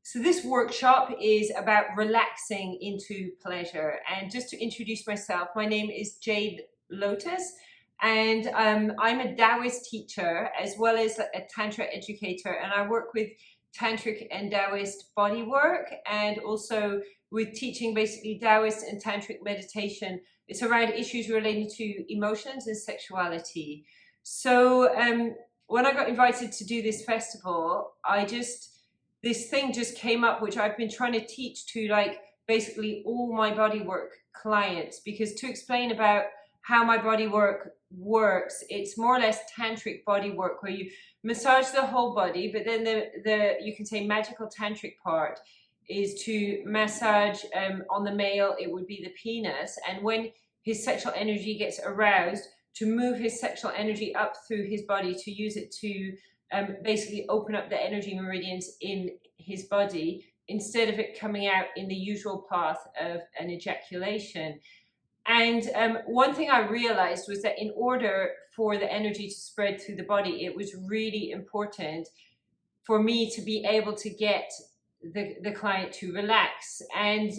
so this workshop is about relaxing into pleasure. And just to introduce myself, my name is Jade Lotus, and I'm a Taoist teacher as well as a Tantra educator, and I work with Tantric and Taoist body work, and also with teaching basically Taoist and Tantric meditation. It's around issues relating to emotions and sexuality. So when I got invited to do this festival, this thing just came up, which I've been trying to teach to like basically all my bodywork clients, because to explain about how my bodywork works, it's more or less tantric bodywork where you massage the whole body, but then the you can say magical tantric part is to massage on the male, it would be the penis, and when his sexual energy gets aroused, to move his sexual energy up through his body, to use it to basically open up the energy meridians in his body instead of it coming out in the usual path of an ejaculation. And one thing I realized was that in order for the energy to spread through the body, it was really important for me to be able to get the client to relax. And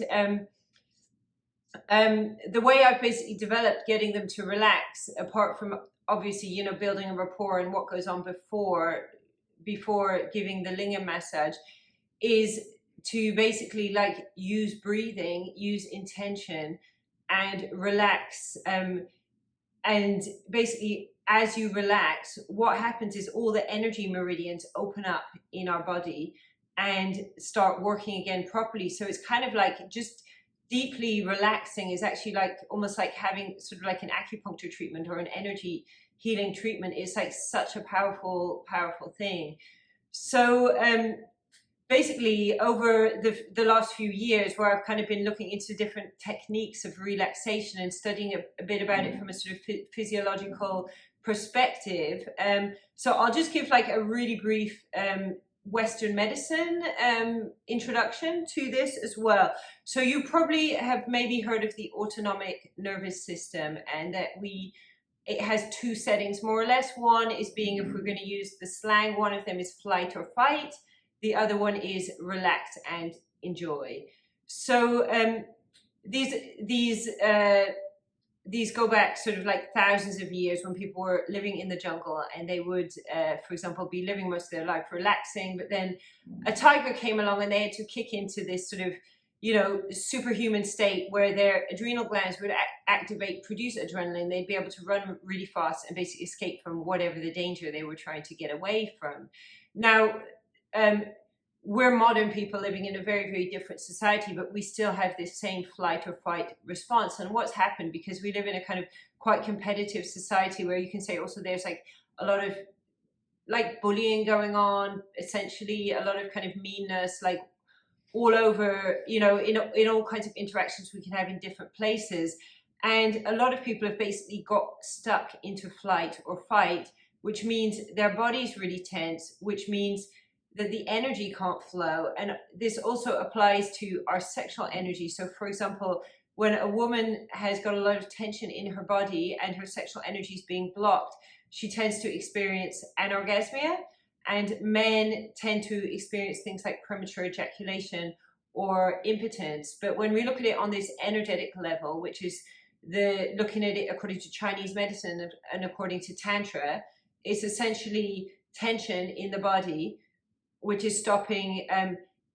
the way I've basically developed getting them to relax, apart from obviously, you know, building a rapport and what goes on before giving the lingam massage, is to basically like use breathing, use intention, and relax. And basically, as you relax, what happens is all the energy meridians open up in our body and start working again properly. So it's kind of like just deeply relaxing is actually like almost like having sort of like an acupuncture treatment or an energy healing treatment. Is like such a powerful thing. So basically over the last few years, where I've kind of been looking into different techniques of relaxation and studying a bit about it from a sort of physiological perspective, so I'll just give like a really brief Western medicine introduction to this as well. So you probably have maybe heard of the autonomic nervous system, and that it has two settings more or less. One is being, if we're going to use the slang, one of them is flight or fight. The other one is relax and enjoy. So these go back sort of like thousands of years, when people were living in the jungle and they would, for example, be living most of their life relaxing, but then a tiger came along and they had to kick into this sort of, you know, superhuman state where their adrenal glands would activate, produce adrenaline. They'd be able to run really fast and basically escape from whatever the danger they were trying to get away from. Now, we're modern people living in a very, very different society, but we still have this same flight or fight response. And what's happened, because we live in a kind of quite competitive society where you can say also there's like a lot of like bullying going on, essentially a lot of kind of meanness, like all over, you know, in all kinds of interactions we can have in different places. And a lot of people have basically got stuck into flight or fight, which means their body's really tense, which means that the energy can't flow. And this also applies to our sexual energy. So for example, when a woman has got a lot of tension in her body and her sexual energy is being blocked, she tends to experience anorgasmia, and men tend to experience things like premature ejaculation or impotence. But when we look at it on this energetic level, which is looking at it according to Chinese medicine and according to Tantra, it's essentially tension in the body, which is stopping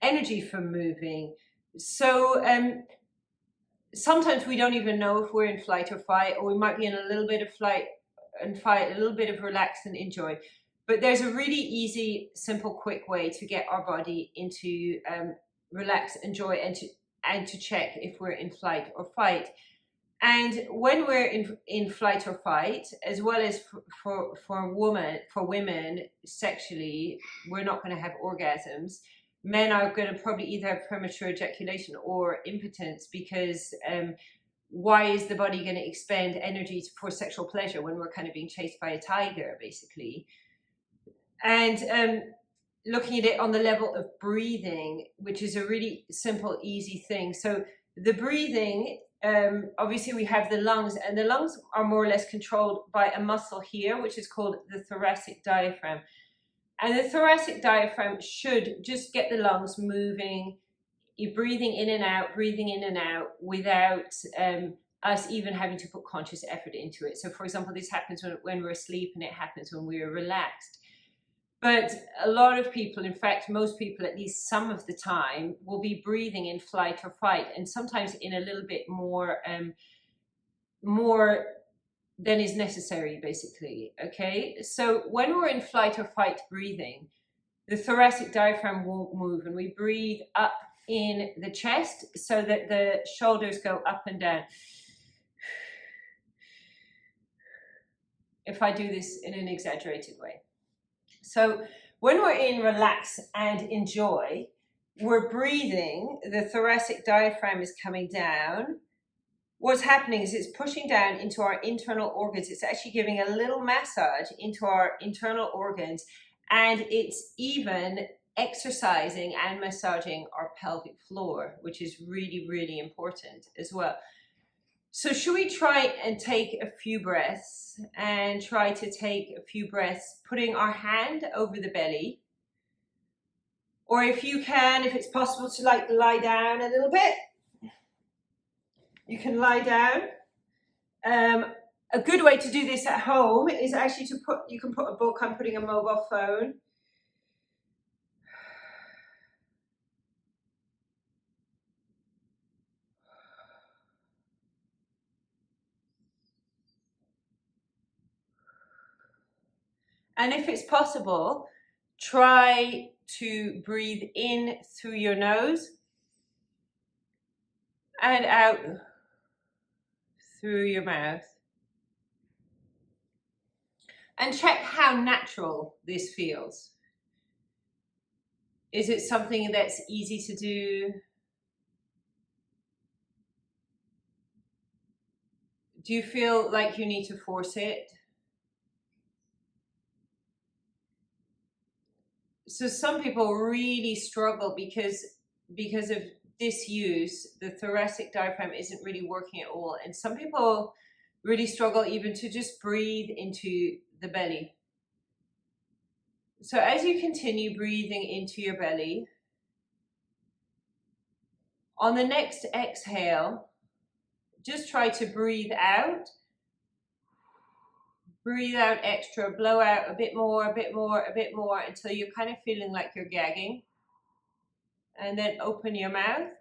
energy from moving. So sometimes we don't even know if we're in flight or fight, or we might be in a little bit of flight and fight, a little bit of relax and enjoy. But there's a really easy, simple, quick way to get our body into relax, enjoy, and to check if we're in flight or fight. And when we're in flight or fight, as well as for women sexually, we're not going to have orgasms. Men are going to probably either have premature ejaculation or impotence, because why is the body going to expend energy for sexual pleasure when we're kind of being chased by a tiger, basically? And looking at it on the level of breathing, which is a really simple, easy thing. So the breathing, obviously we have the lungs, and the lungs are more or less controlled by a muscle here, which is called the thoracic diaphragm. And the thoracic diaphragm should just get the lungs moving. You're breathing in and out without us even having to put conscious effort into it. So for example, this happens when we're asleep, and it happens when we're relaxed. But a lot of people, in fact, most people at least some of the time, will be breathing in flight or fight, and sometimes in a little bit more than is necessary, basically. Okay, so when we're in flight or fight breathing, the thoracic diaphragm won't move, and we breathe up in the chest so that the shoulders go up and down. If I do this in an exaggerated way. So when we're in relax and enjoy, we're breathing, the thoracic diaphragm is coming down. What's happening is it's pushing down into our internal organs. It's actually giving a little massage into our internal organs, and it's even exercising and massaging our pelvic floor, which is really, really important as well. So should we try and take a few breaths, and try to take a few breaths putting our hand over the belly, or if you can, if it's possible to like lie down a little bit, you can lie down. A good way to do this at home is actually you can put a book. I'm putting a mobile phone. And if it's possible, try to breathe in through your nose and out through your mouth. And check how natural this feels. Is it something that's easy to do? Do you feel like you need to force it? So some people really struggle because of disuse. The thoracic diaphragm isn't really working at all. And some people really struggle even to just breathe into the belly. So as you continue breathing into your belly, on the next exhale, just try to breathe out. Breathe out extra, blow out a bit more, a bit more, a bit more, until you're kind of feeling like you're gagging. And then open your mouth.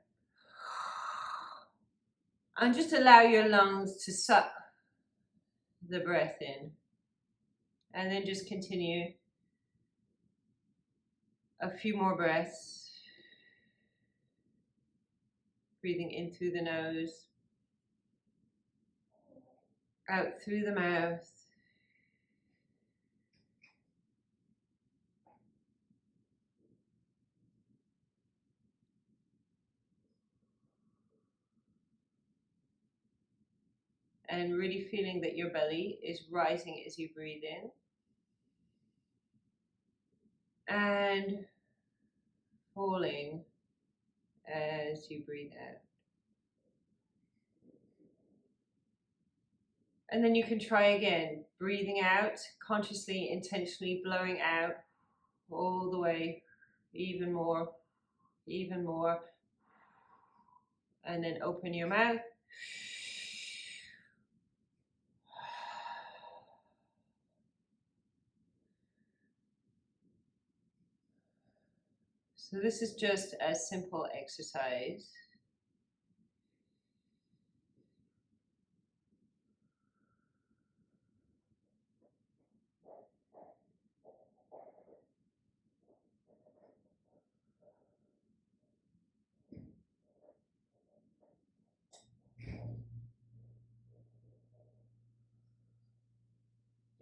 And just allow your lungs to suck the breath in. And then just continue a few more breaths. Breathing in through the nose, out through the mouth. And really feeling that your belly is rising as you breathe in. And falling as you breathe out. And then you can try again, breathing out, consciously, intentionally blowing out all the way, even more, even more. And then open your mouth. So this is just a simple exercise.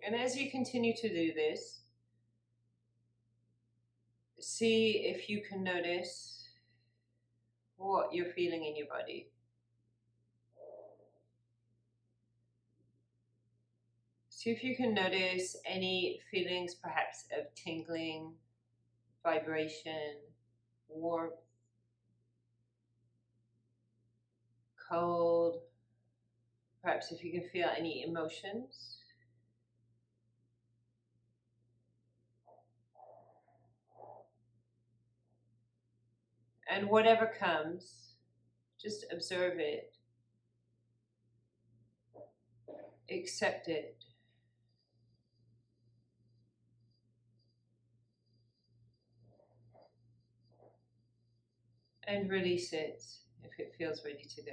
And as you continue to do this, see if you can notice what you're feeling in your body. See if you can notice any feelings perhaps of tingling, vibration, warmth, cold. Perhaps if you can feel any emotions. And whatever comes, just observe it, accept it. And release it if it feels ready to go.